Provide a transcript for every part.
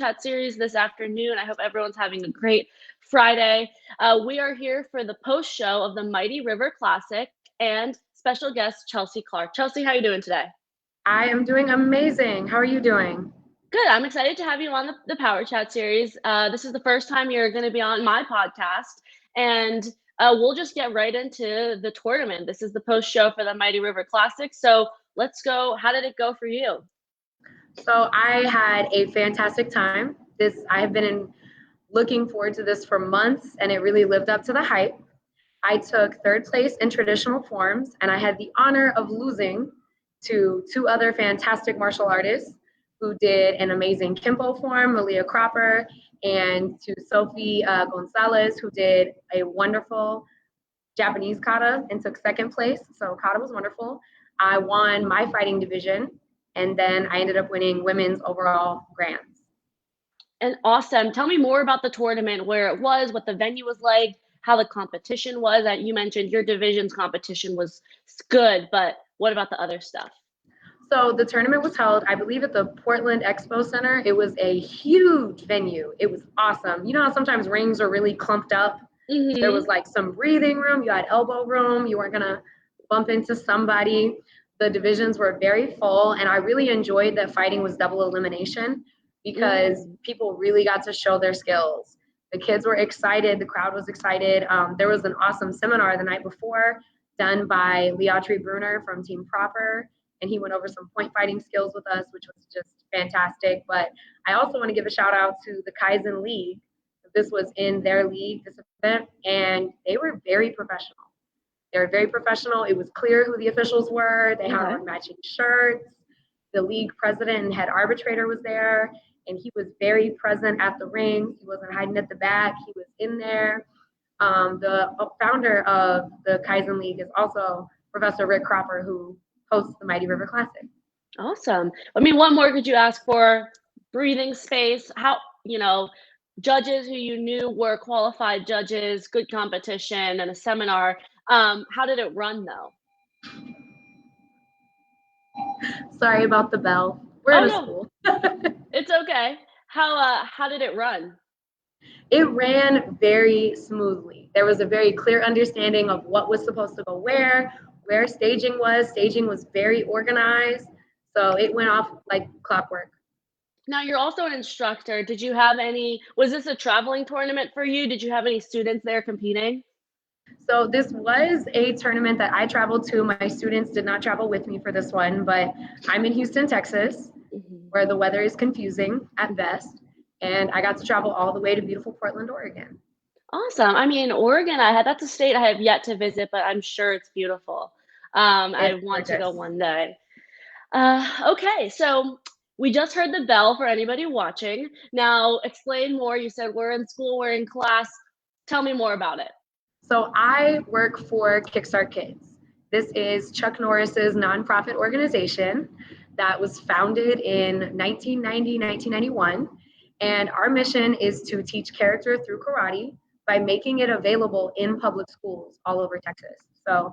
Chat series this afternoon. I hope everyone's having a great Friday. We are here for the post show of the Mighty River Classic and special guest Chelsea Clark. Chelsea, how are you doing today? I am doing amazing. How are you doing? Good. I'm excited to have you on the Power Chat series. This is the first time you're going to be on my podcast, and we'll just get right into the tournament. This is the post show for the Mighty River Classic. So let's go. How did it go for you? So I had a fantastic time. I have been looking forward to this for months, and it really lived up to the hype. I took third place in traditional forms, and I had the honor of losing to two other fantastic martial artists who did an amazing Kimpo form, Malia Cropper, and to Sophie Gonzalez, who did a wonderful Japanese kata and took second place. So kata was wonderful. I won my fighting division, and then I ended up winning women's overall grands. And awesome. Tell me more about the tournament, where it was, what the venue was like, how the competition was. You mentioned your division's competition was good, but what about the other stuff? So the tournament was held, I believe, at the Portland Expo Center. It was a huge venue. It was awesome. You know how sometimes rings are really clumped up? Mm-hmm. There was like some breathing room. You had elbow room. You weren't going to bump into somebody. The divisions were very full, and I really enjoyed that fighting was double elimination because people really got to show their skills. The kids were excited. The crowd was excited. There was an awesome seminar the night before done by Leotri Bruner from Team Proper, and he went over some point fighting skills with us, which was just fantastic. But I also want to give a shout out to the Kaizen League. This was in their league, this event, and they were very professional. They were very professional. It was clear who the officials were. They had on matching shirts. The league president and head arbitrator was there, and he was very present at the ring. He wasn't hiding at the back. He was in there. The founder of the Kaizen League is also Professor Rick Cropper, who hosts the Mighty River Classic. Awesome. I mean, what more could you ask for? Breathing space, judges who you knew were qualified judges, good competition, and a seminar. How did it run, though? Sorry about the bell. We're in a school. It's okay. How did it run? It ran very smoothly. There was a very clear understanding of what was supposed to go where staging was. Staging was very organized. So it went off like clockwork. Now, you're also an instructor. Was this a traveling tournament for you? Did you have any students there competing? So this was a tournament that I traveled to. My students did not travel with me for this one, but I'm in Houston, Texas, where the weather is confusing at best. And I got to travel all the way to beautiful Portland, Oregon. Awesome. I mean, Oregon, that's a state I have yet to visit, but I'm sure it's beautiful. I want to go one day. Okay, so we just heard the bell for anybody watching. Now, explain more. You said we're in school, we're in class. Tell me more about it. So I work for Kickstart Kids. This is Chuck Norris's nonprofit organization that was founded in 1990, 1991. And our mission is to teach character through karate by making it available in public schools all over Texas. So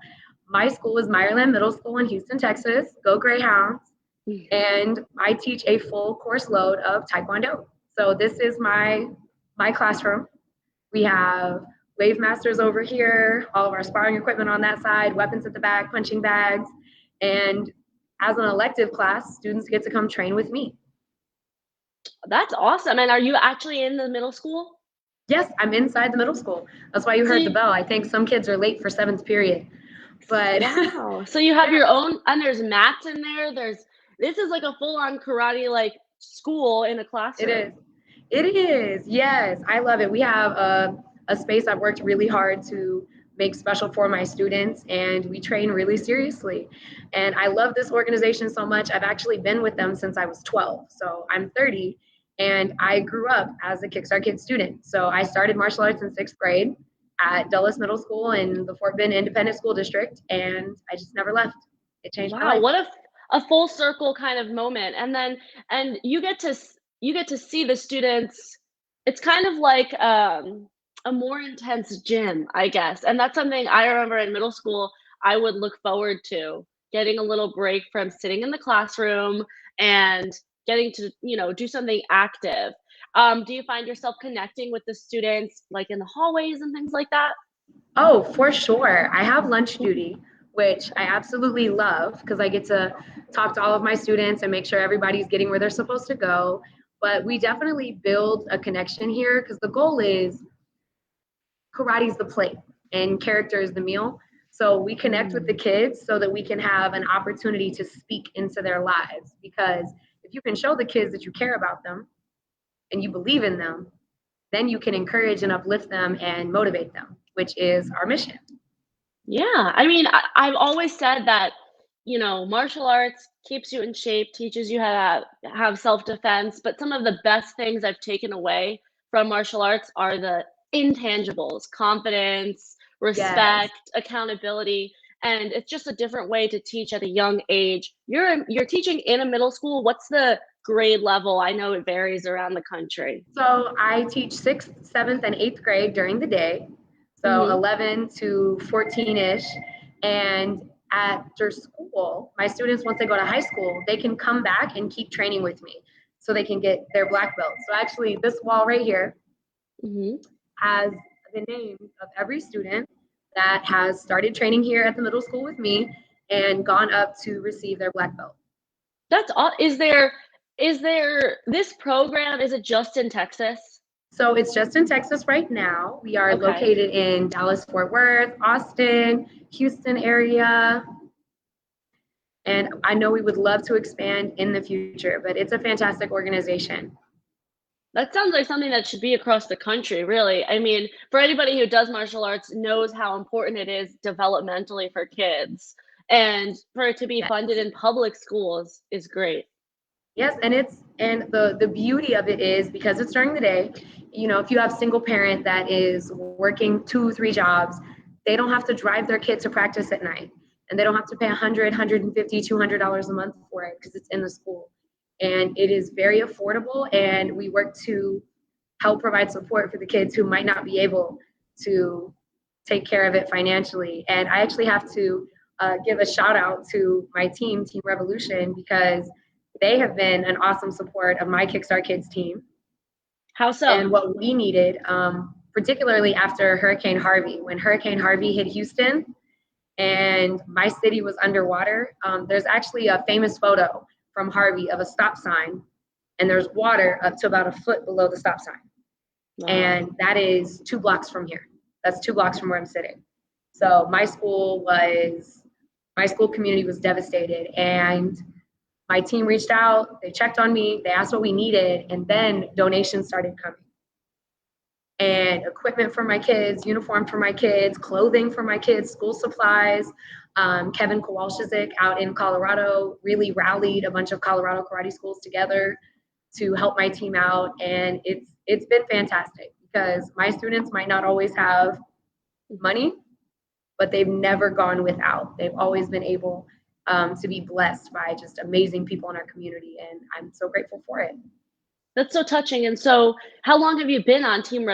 my school is Meyerland Middle School in Houston, Texas. Go Greyhounds. And I teach a full course load of Taekwondo. So this is my classroom. We have Wave Masters over here, all of our sparring equipment on that side, weapons at the back, punching bags. And as an elective class, students get to come train with me. That's awesome. And are you actually in the middle school? Yes, I'm inside the middle school. That's why you heard the bell. I think some kids are late for 7th period. But wow. So you have your own, and there's mats in there. This is like a full-on karate like school in a classroom. It is. Yes, I love it. We have a space I've worked really hard to make special for my students, and we train really seriously. And I love this organization so much. I've actually been with them since I was 12. So I'm 30, and I grew up as a Kickstart Kids student. So I started martial arts in 6th grade at Dulles Middle School in the Fort Bend Independent School District, and I just never left. It changed my life. What a full circle kind of moment. And you get to see the students. It's kind of like a more intense gym, I guess. And that's something I remember in middle school, I would look forward to, getting a little break from sitting in the classroom and getting to, do something active. Do you find yourself connecting with the students, like, in the hallways and things like that? Oh, for sure. I have lunch duty, which I absolutely love because I get to talk to all of my students and make sure everybody's getting where they're supposed to go. But we definitely build a connection here because the goal is karate's the plate and character is the meal. So we connect with the Mm. kids so that we can have an opportunity to speak into their lives. Because if you can show the kids that you care about them and you believe in them, then you can encourage and uplift them and motivate them, which is our mission. Yeah, I mean, I've always said that, martial arts keeps you in shape, teaches you how to have self-defense, but some of the best things I've taken away from martial arts are the intangibles, confidence, Yes. respect, accountability, and it's just a different way to teach at a young age. You're teaching in a middle school. What's the grade level? I know it varies around the country. So I teach sixth, seventh, and eighth grade during the day. So Mhm. 11 to 14-ish. And after school, my students, once they go to high school, they can come back and keep training with me so they can get their black belt. So actually, this wall right here Mhm. has the names of every student that has started training here at the middle school with me and gone up to receive their black belt. That's all. Is there this program, is it just in Texas? So it's just in Texas right now. We are Okay. located in Dallas, Fort Worth, Austin, Houston area. And I know we would love to expand in the future, but it's a fantastic organization. That sounds like something that should be across the country, really. I mean, for anybody who does martial arts knows how important it is developmentally for kids, and for it to be funded Yes. in public schools is great. Yes, and the beauty of it is because it's during the day, if you have single parent that is working 2, 3 jobs, they don't have to drive their kid to practice at night. And they don't have to pay 100, 150, $200 a month for it because it's in the school. And it is very affordable and we work to help provide support for the kids who might not be able to take care of it financially. And I actually have to give a shout out to my team, Team Revolution, because they have been an awesome support of my Kickstart Kids team How so? and what we needed, particularly after Hurricane Harvey. When Hurricane Harvey hit Houston and my city was underwater, there's actually a famous photo from Harvey of a stop sign, and there's water up to about a foot below the stop sign. Wow. And that is 2 blocks from here. That's 2 blocks from where I'm sitting. So my school community was devastated, and my team reached out, they checked on me, they asked what we needed, and then donations started coming. And equipment for my kids, uniform for my kids, clothing for my kids, school supplies. Kevin Kowalczyk out in Colorado really rallied a bunch of Colorado karate schools together to help my team out, and it's been fantastic because my students might not always have money, but they've never gone without. They've always been able to be blessed by just amazing people in our community, and I'm so grateful for it. That's so touching, and so how long have you been on Team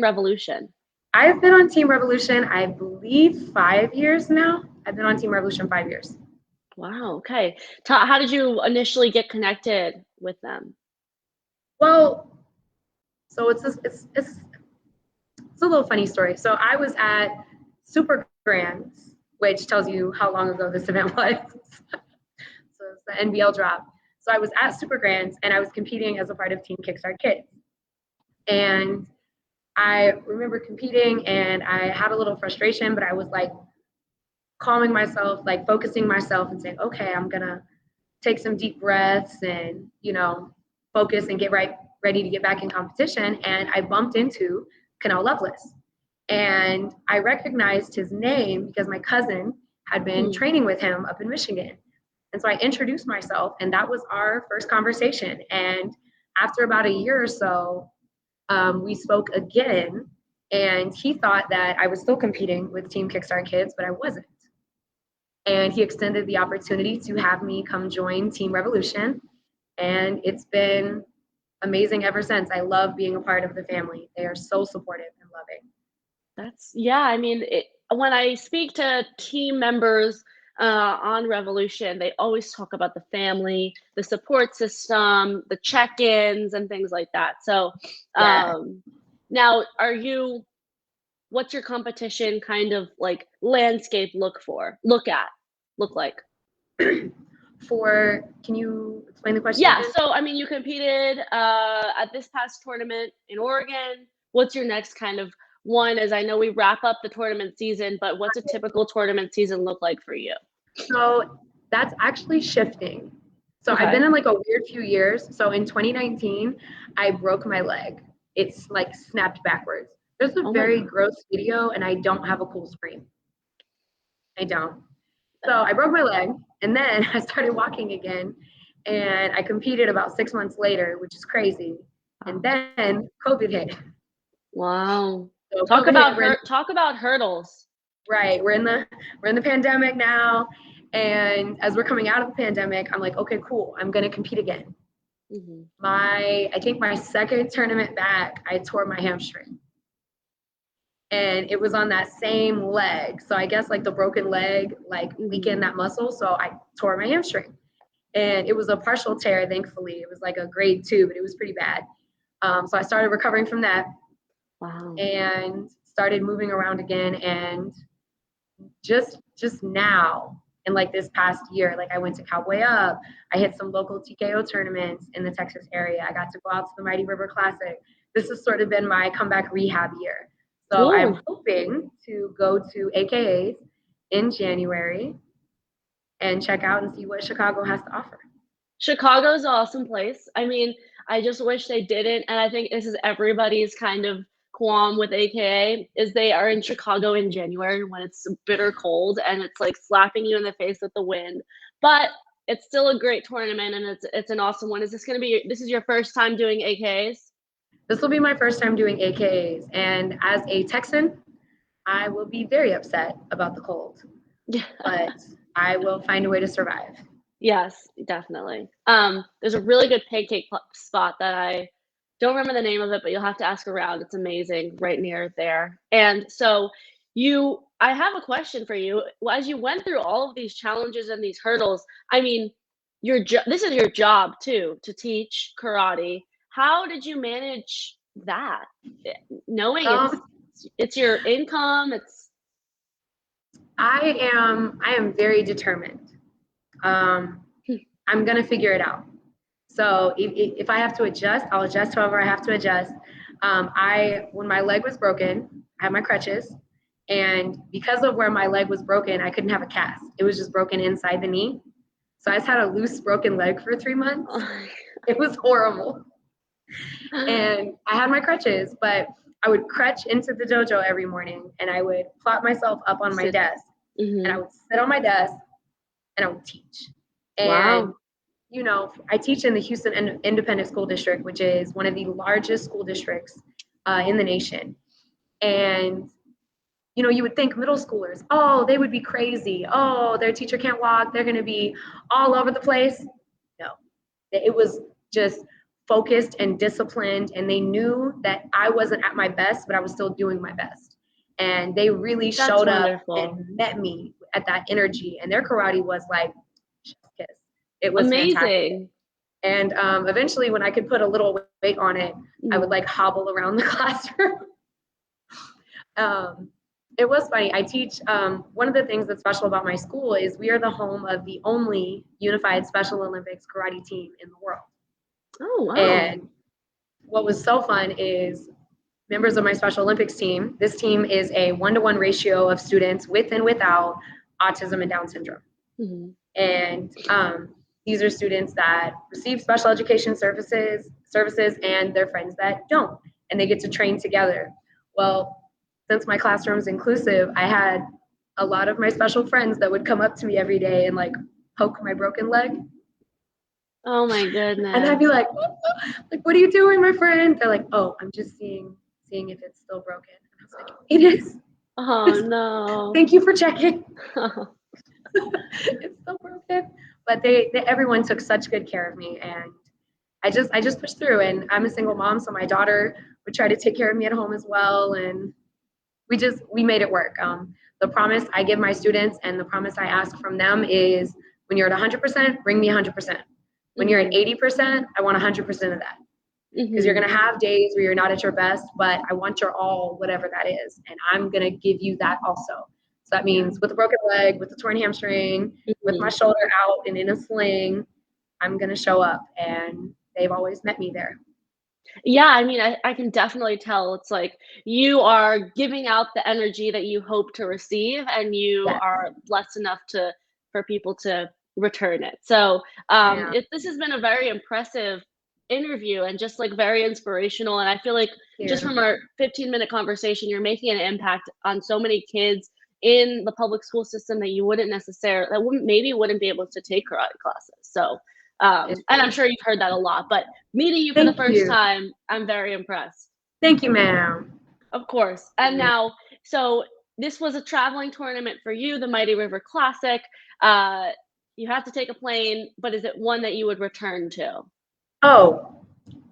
Revolution? I've been on Team Revolution, I believe, 5 years now. I've been on Team Revolution 5 years. Wow, okay. How did you initially get connected with them? Well, so it's a little funny story. So I was at Super Grands, which tells you how long ago this event was. So it's the NBL drop. So I was at Super Grands and I was competing as a part of Team Kickstart Kids. And I remember competing and I had a little frustration, but I was like calming myself, like focusing myself and saying, okay, I'm gonna take some deep breaths and, focus and get ready to get back in competition. And I bumped into Canal Lovelace. And I recognized his name because my cousin had been Mm. training with him up in Michigan. And so I introduced myself, and that was our first conversation. And after about a year or so, we spoke again, and he thought that I was still competing with Team Kickstart Kids, but I wasn't. And he extended the opportunity to have me come join Team Revolution. And it's been amazing ever since. I love being a part of the family. They are so supportive and loving. Yeah, I mean, when I speak to team members, on Revolution, they always talk about the family, the support system, the check-ins, and things like that. So, Yeah. now, what's your competition kind of like landscape look like? Can you explain the question Yeah, again? so I mean, you competed at this past tournament in Oregon. What's your next kind of one? As I know we wrap up the tournament season, but what's a typical tournament season look like for you? So that's actually shifting. So I've Okay. been in like a weird few years. So in 2019, I broke my leg. It's like snapped backwards. There's a Oh my very God. gross video, and I don't have a cool scream. I don't. So I broke my leg, and then I started walking again, and I competed about 6 months later, which is crazy. And Wow. then COVID hit. Wow. So COVID hit. Talk about hurdles. Right. We're in the pandemic now, and as we're coming out of the pandemic, I'm like, okay, cool. I'm gonna compete again. Mhm. I think my second tournament back, I tore my hamstring, and it was on that same leg. So I guess like the broken leg like Mhm. weakened that muscle, so I tore my hamstring, and it was a partial tear. Thankfully, it was like a grade 2, but it was pretty bad. So I started recovering from that Wow. and started moving around again, and just now in like this past year, like I went to Cowboy Up, I hit some local TKO tournaments in the Texas area, I got to go out to the Mighty River Classic. This has sort of been my comeback rehab year. So I'm Cool. hoping to go to AKAs in January and check out and see what Chicago has to offer. Chicago's an awesome place. I mean, I just wish they didn't, and I think this is everybody's kind of qualm with AKA, is they are in Chicago in January when it's bitter cold and it's, like, slapping you in the face with the wind, but it's still a great tournament and it's an awesome one. This is your first time doing AKAs? This will be my first time doing AKAs, and as a Texan, I will be very upset about the cold, Yeah. but I will find a way to survive. Yes, definitely. There's a really good pancake spot that I don't remember the name of it, but you'll have to ask around. It's amazing, right near there. And so, I have a question for you. As you went through all of these challenges and these hurdles, I mean, this is your job too, to teach karate. How did you manage that? Eh, Knowing Um, it's your income, it's I am very determined. Um, I'm gonna figure it out. So if I have to adjust, I'll adjust however I have to adjust. When my leg was broken, I had my crutches, and because of where my leg was broken, I couldn't have a cast. It was just broken inside the knee. So I just had a loose broken leg for 3 months. It was horrible. And I had my crutches, but I would crutch into the dojo every morning, and I would plop myself up on my sit. desk, and I Mhm. would sit on my desk and I would teach. And Wow. I teach in the Houston Independent School District, which is one of the largest school districts in the nation. And you would think middle schoolers, oh, they would be crazy. Oh, their teacher can't walk. They're going to be all over the place. No, it was just focused and disciplined, and they knew that I wasn't at my best, but I was still doing my best. And they really That's showed up wonderful. and met me at that energy. And their karate was like chef's kiss. It was fantastic. Amazing. And eventually, when I could put a little weight on it, I would Mhm. like hobble around the classroom. um, it was funny. I teach. One of the things that's special about my school is we are the home of the only unified Special Olympics karate team in the world. Oh, wow. And what was so fun is members of my Special Olympics team. This team is a 1-to-1 ratio of students with and without autism and Down syndrome. Mhm. And these are students that receive special education services and their friends that don't, and they get to train together. Well, since my classroom's inclusive, I had a lot of my special friends that would come up to me every day and like poke my broken leg, Oh my and I'd goodness. be like, what are you doing, my friend? They're like, oh, I'm just seeing if it's still broken. And I was like, it is. Oh, no. Thank you for checking. It's still broken. But everyone took such good care of me, and I just pushed through. And I'm a single mom, so my daughter would try to take care of me at home as well. And we made it work. The promise I give my students and the promise I ask from them is when you're at 100%, bring me 100%. When you're at 80%, I want 100% of that. Because you're going to have days where you're not at your best, but I want your all, whatever that is. And I'm going to give you that also. So that means with a broken leg, with a torn hamstring, with my shoulder out and in a sling, I'm going to show up. And they've always met me there. Yeah, I mean, I can definitely tell it's like you are giving out the energy that you hope to receive, and you Yes. are blessed enough to for people to return it. So, Yeah. this has been a very impressive interview and just like very inspirational. And I feel like just Yeah. from our 15-minute conversation, you're making an impact on so many kids in the public school system that you wouldn't necessarily that wouldn't be able to take karate classes. So, and I'm sure you've heard that a lot, but meeting you for the Thank first you. time, I'm very impressed. Thank you, ma'am. Of course. And now, so this was a traveling tournament for you, the Mighty River Classic. Uh, you have to take a plane, but is it one that you would return to? Oh,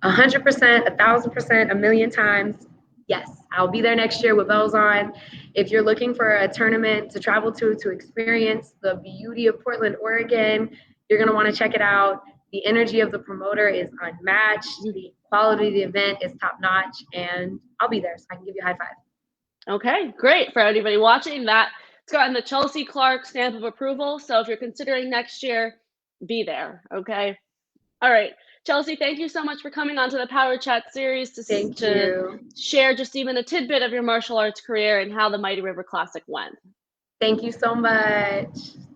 100%, 1,000%, a million times. Yes, I'll be there next year with bells on. If you're looking for a tournament to travel to experience the beauty of Portland, Oregon, you're going to want to check it out. The energy of the promoter is unmatched. The quality of the event is top notch, and I'll be there so I can give you a high five. Okay, great. For anybody watching, that's gotten the Chelsea Clark stamp of approval. So if you're considering next year, be there. Okay. All right. Chelsea, thank you so much for coming onto the Power Chat series Thank to you. share just even a tidbit of your martial arts career and how the Mighty River Classic went. Thank you so much.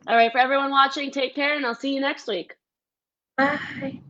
All right. For everyone watching, take care, and I'll see you next week. Bye.